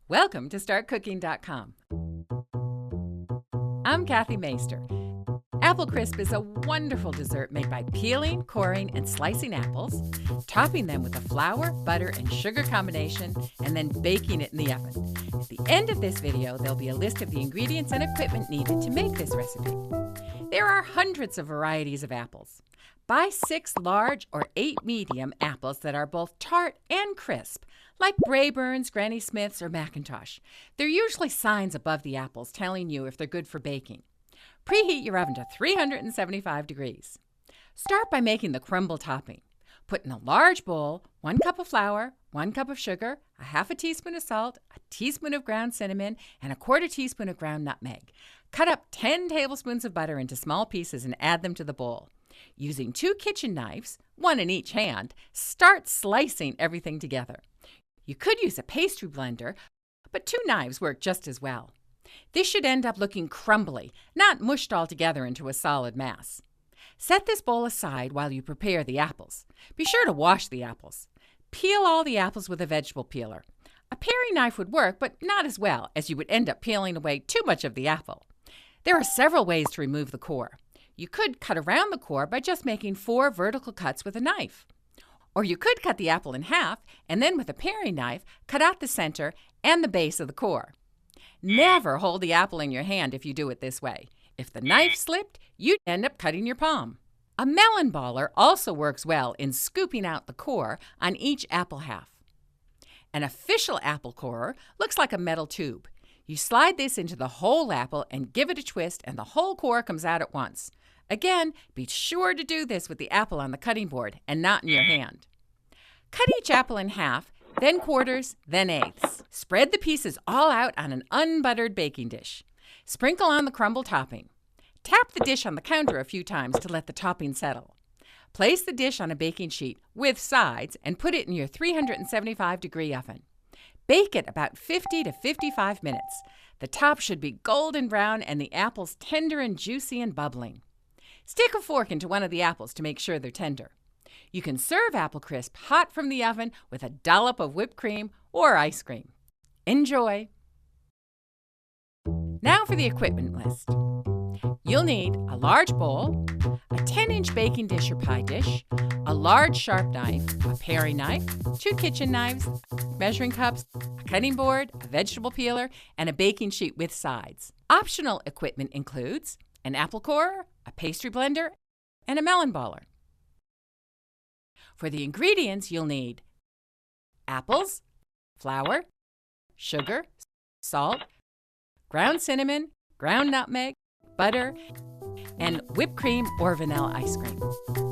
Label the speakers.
Speaker 1: Welcome to StartCooking.com. I'm Kathy Maister. Apple crisp is a wonderful dessert made by peeling, coring, and slicing apples, topping them with a flour, butter, and sugar combination, and then baking it in the oven. At the end of this video, there'll be a list of the ingredients and equipment needed to make this recipe. There are hundreds of varieties of apples. Buy 6 large or 8 medium apples that are both tart and crisp, like Braburns, Granny Smiths, or McIntosh. There are usually signs above the apples telling you if they're good for baking. Preheat your oven to 375 degrees. Start by making the crumble topping. Put in a large bowl 1 cup of flour, 1 cup of sugar, a half a teaspoon of salt, a teaspoon of ground cinnamon, and a 1/4 teaspoon of ground nutmeg. Cut up 10 tablespoons of butter into small pieces and add them to the bowl. Using 2 kitchen knives, 1 in each hand, start slicing everything together. You could use a pastry blender, but 2 knives work just as well. This should end up looking crumbly, not mushed all together into a solid mass. Set this bowl aside while you prepare the apples. Be sure to wash the apples. Peel all the apples with a vegetable peeler. A paring knife would work, but not as well, as you would end up peeling away too much of the apple. There are several ways to remove the core. You could cut around the core by just making 4 vertical cuts with a knife. Or you could cut the apple in half and then with a paring knife, cut out the center and the base of the core. Never hold the apple in your hand if you do it this way. If the knife slipped, you'd end up cutting your palm. A melon baller also works well in scooping out the core on each apple half. An official apple corer looks like a metal tube. You slide this into the whole apple and give it a twist and the whole core comes out at once. Again, be sure to do this with the apple on the cutting board and not in your hand. Cut each apple in half, then quarters, then eighths. Spread the pieces all out on an unbuttered baking dish. Sprinkle on the crumble topping. Tap the dish on the counter a few times to let the topping settle. Place the dish on a baking sheet with sides and put it in your 375-degree oven. Bake it about 50 to 55 minutes. The top should be golden brown and the apples tender and juicy and bubbling. Stick a fork into one of the apples to make sure they're tender. You can serve apple crisp hot from the oven with a dollop of whipped cream or ice cream. Enjoy! Now for the equipment list. You'll need a large bowl, a 10-inch baking dish or pie dish, a large sharp knife, a paring knife, 2 kitchen knives, measuring cups, a cutting board, a vegetable peeler, and a baking sheet with sides. Optional equipment includes an apple corer, a pastry blender, and a melon baller. For the ingredients, you'll need apples, flour, sugar, salt, ground cinnamon, ground nutmeg, butter, and whipped cream or vanilla ice cream.